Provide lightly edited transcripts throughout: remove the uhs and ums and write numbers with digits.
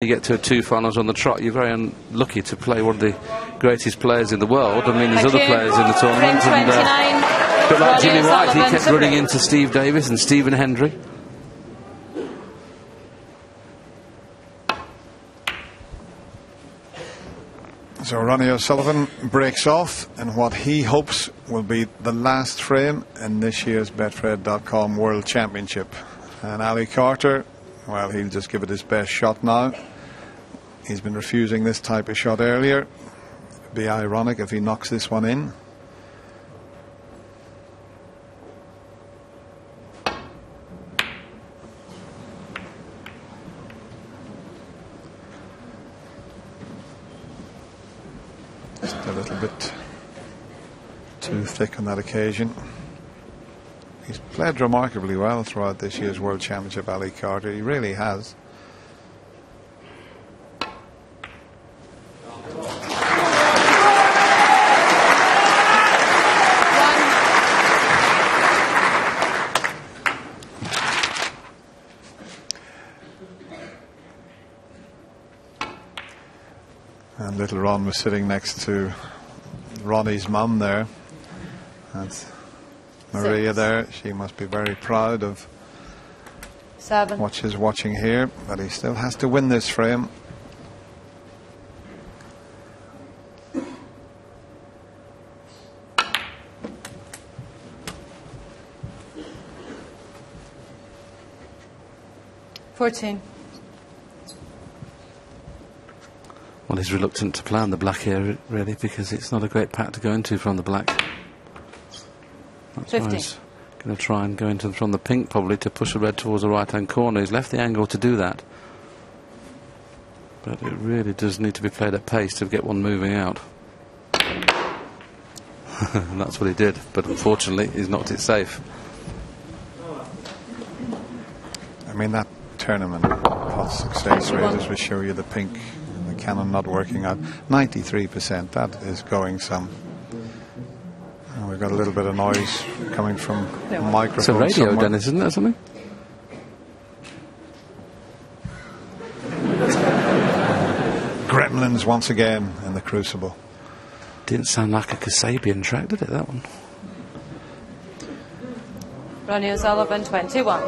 You get to 2 finals on the trot, you're very unlucky to play one of the greatest players in the world. I mean, there's other players in the tournament. And, a bit like Jimmy White, he kept running into Steve Davis and Stephen Hendry. So Ronnie O'Sullivan breaks off in what he hopes will be the last frame in this year's Betfred.com World Championship. And Ali Carter, well, he'll just give it his best shot now. He's been refusing this type of shot earlier. It'd be ironic if he knocks this one in. Just a little bit too thick on that occasion. He's played remarkably well throughout this year's World Championship, Ali Carter. He really has. And little Ron was sitting next to Ronnie's mum there. That's Maria there. She must be very proud of 7. what she's watching here, but he still has to win this frame. $14. Well, he's reluctant to play on the black here, really, because it's not a great pack to go into from the black. That's 50. why he's going to try and go into from the pink, probably, to push the red towards the right-hand corner. He's left the angle to do that. But it really does need to be played at pace to get one moving out. And that's what he did. But unfortunately, he's knocked it safe. I mean, that tournament pot success rate, as we show you the pink and the cannon not working out, 93%. That is going some. And we've got a little bit of noise coming from a microphone. It's a radio, somewhere. Dennis, isn't it, something? Gremlins once again in the crucible. Didn't sound like a Kasabian track, did it, that one? Ronnie O'Sullivan, 21.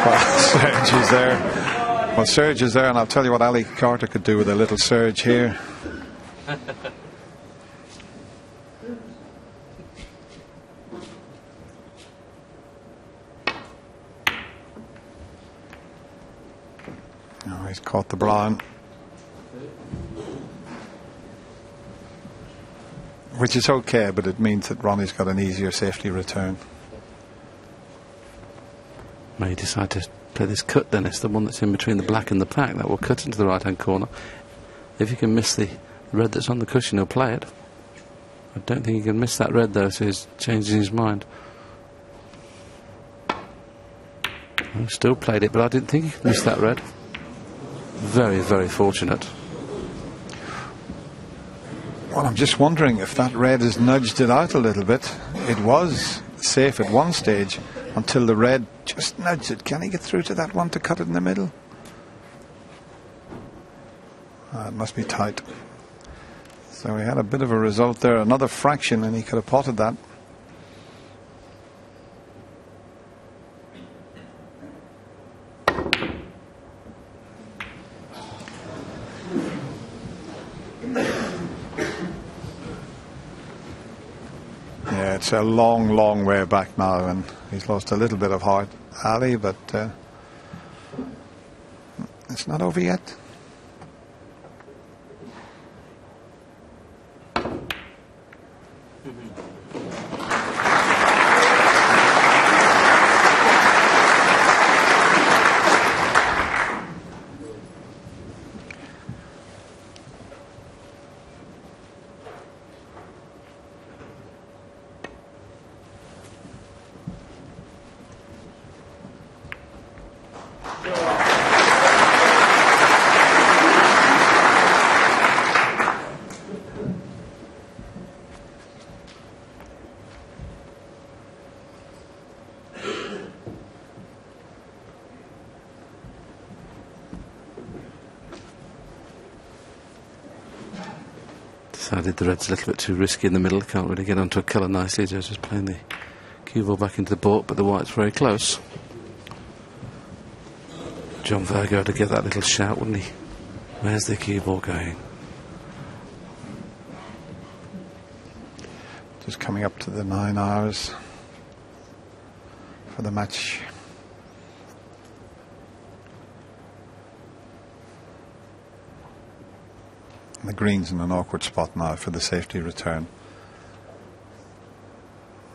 Well, Serge is there. Well, Serge is there, and I'll tell you what Ali Carter could do with a little Serge here. Oh, he's caught the brown. Which is okay, but it means that Ronnie's got an easier safety return. May decide to play this cut, Dennis, the one that's in between the black and the pack. That will cut into the right-hand corner. If he can miss the red that's on the cushion, he'll play it. I don't think he can miss that red, though, so he's changing his mind. He still played it, but I didn't think he could miss that red. Very, very fortunate. Well, I'm just wondering if that red has nudged it out a little bit. It was safe at one stage until the red just nudged it. Can he get through to that one to cut it in the middle? It must be tight. So he had a bit of a result there. Another fraction and he could have potted that. Yeah, it's a long, long way back now, and he's lost a little bit of heart, Ali, but it's not over yet. Decided the red's a little bit too risky in the middle. Can't really get onto a colour nicely. Just playing the cue ball back into the baulk, but the white's very close. John Virgo had to get that little shout, wouldn't he? Where's the cue ball going? Just coming up to the 9 hours for the match. And the green's in an awkward spot now for the safety return.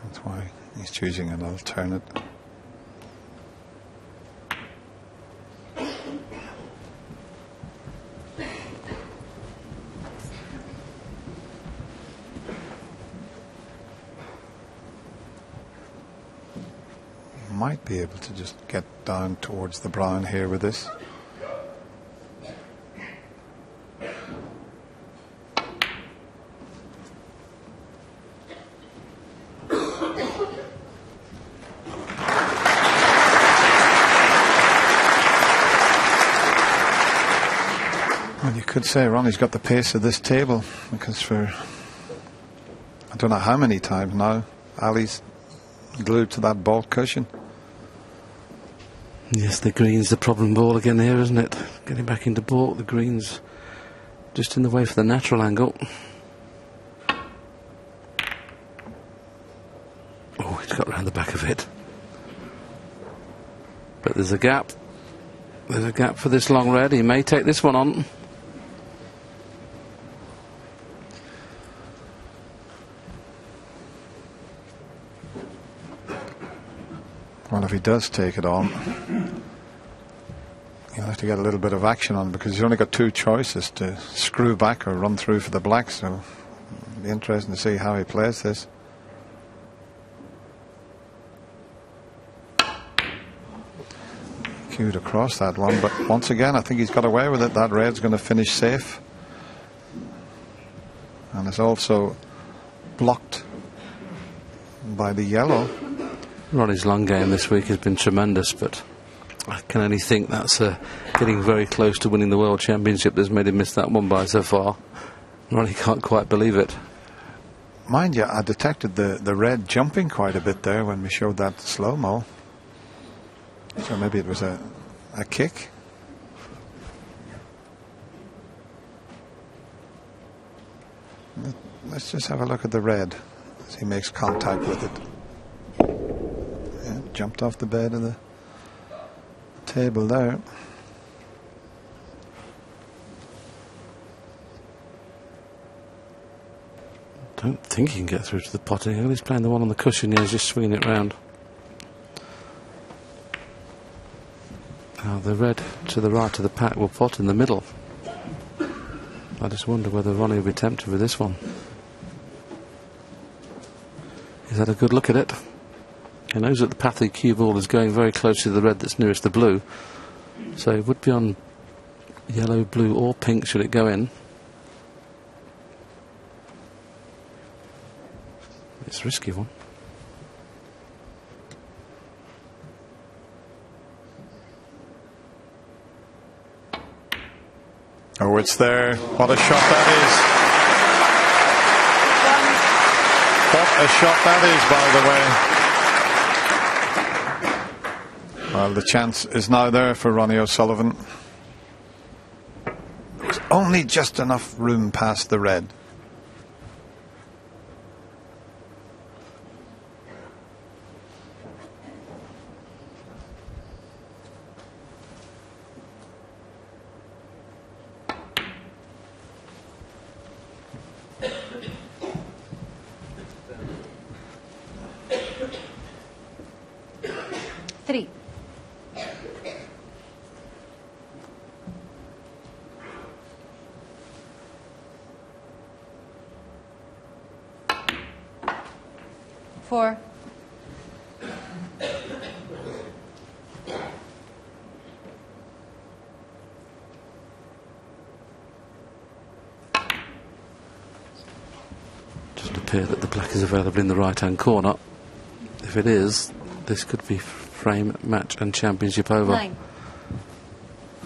That's why he's choosing an alternate. Might be able to just get down towards the brown here with this. Well, you could say Ronnie's got the pace of this table, because for I don't know how many times now Ali's glued to that baulk cushion. Yes, the green's the problem ball again here, isn't it? Getting back into baulk, the green's just in the way for the natural angle. Oh, he's got round the back of it. But there's a gap. There's a gap for this long red. He may take this one on. Well, if he does take it on, he'll have to get a little bit of action on, because he's only got two choices: to screw back or run through for the black. So it'll be interesting to see how he plays this. Cued across that one, but once again I think he's got away with it. That red's going to finish safe, and it's also blocked by the yellow. Ronnie's long game this week has been tremendous, but I can only think that's getting very close to winning the World Championship that's made him miss that one by so far. Ronnie can't quite believe it. Mind you, I detected the red jumping quite a bit there when we showed that slow-mo. So maybe it was a kick. Let's just have a look at the red as he makes contact with it. Yeah, jumped off the bed of the table there. Don't think he can get through to the potting. He's playing the one on the cushion. Yeah, he's just swinging it round. Now the red to the right of the pack will pot in the middle. I just wonder whether Ronnie will be tempted with this one. He's had a good look at it. He knows that the path of the cue ball is going very close to the red that's nearest the blue. So it would be on yellow, blue or pink should it go in. It's a risky one. Oh, it's there. What a shot that is. What a shot that is, by the way. Well, the chance is now there for Ronnie O'Sullivan. There was only just enough room past the red. Three. Four. Doesn't appear that the black is available in the right hand corner. If it is, this could be frame, match and championship over. 9.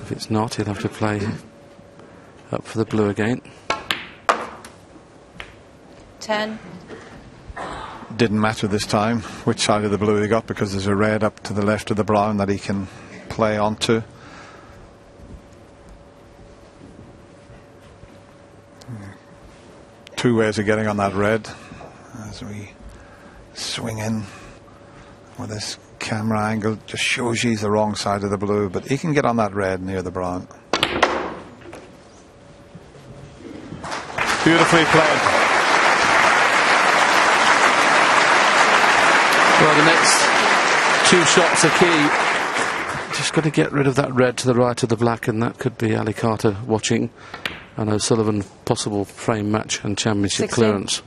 If it's not, he'll have to play up for the blue again. 10. Didn't matter this time which side of the blue he got, because there's a red up to the left of the brown that he can play onto. Two ways of getting on that red as we swing in with this camera angle. Just shows you he's the wrong side of the blue, but he can get on that red near the brown. Beautifully played. Well, the next two shots are key. Just got to get rid of that red to the right of the black, and that could be Ali Carter watching, and O'Sullivan possible frame match and championship 16. clearance.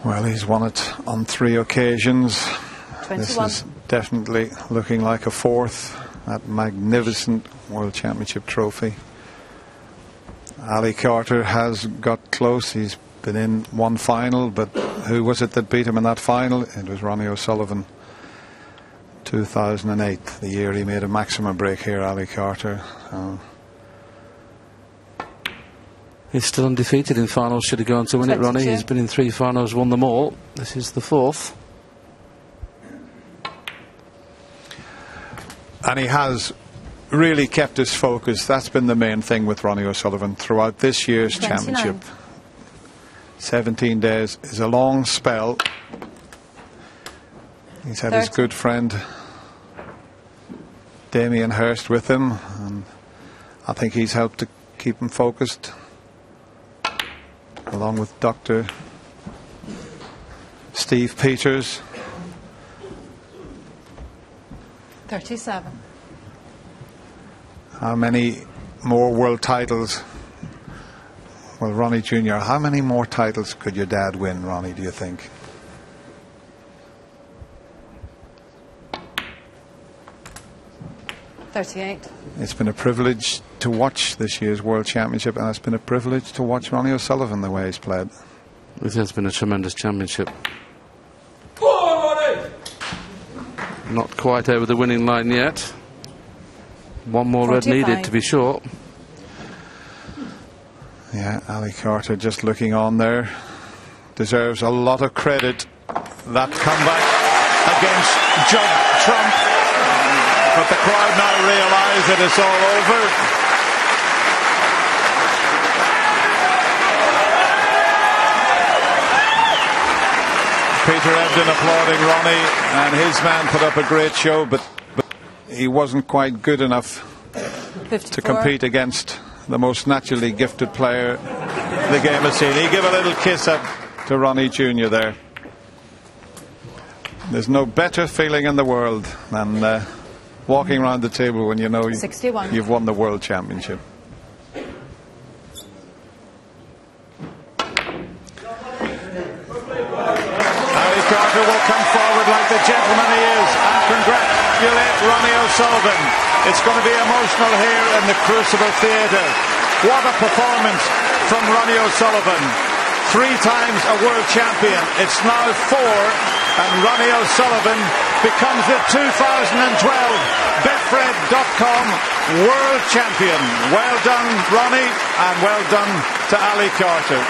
Well, he's won it on 3 occasions. 21. This is definitely looking like a fourth. That magnificent World Championship trophy. Ali Carter has got close. He's been in one final, but who was it that beat him in that final? It was Ronnie O'Sullivan. 2008, the year he made a maximum break here, Ali Carter. He's still undefeated in finals. Should have gone to win it, Ronnie. 22. He's been in 3 finals, won them all. This is the 4th. And he has really kept his focus. That's been the main thing with Ronnie O'Sullivan throughout this year's 29. championship. 17 days is a long spell. He's had his 30. good friend Damien Hirst with him, and I think he's helped to keep him focused, along with Dr. Steve Peters. 37. How many more world titles? Well, Ronnie Jr., how many more titles could your dad win, Ronnie, do you think? $38. It's been a privilege to watch this year's World Championship, and it's been a privilege to watch Ronnie O'Sullivan the way he's played. It has been a tremendous championship. Not quite over the winning line yet. One more 45. red needed to be short. Yeah, Ali Carter just looking on there. Deserves a lot of credit. That comeback against Judd Trump. But the crowd now realise that it's all over. Peter Ebdon applauding Ronnie, and his man put up a great show, but he wasn't quite good enough 54. to compete against the most naturally gifted player the game has seen. He gave a little kiss up to Ronnie Jr. there. There's no better feeling in the world than walking around the table when you know 61. you've won the World Championship. Ali Carter will come forward like the gentleman he is and congratulate Ronnie O'Sullivan. It's going to be emotional here in the Crucible Theatre. What a performance from Ronnie O'Sullivan. 3 times a world champion. It's now 4, and Ronnie O'Sullivan becomes the 2012 Betfred.com world champion. Well done, Ronnie, and well done to Ali Carter.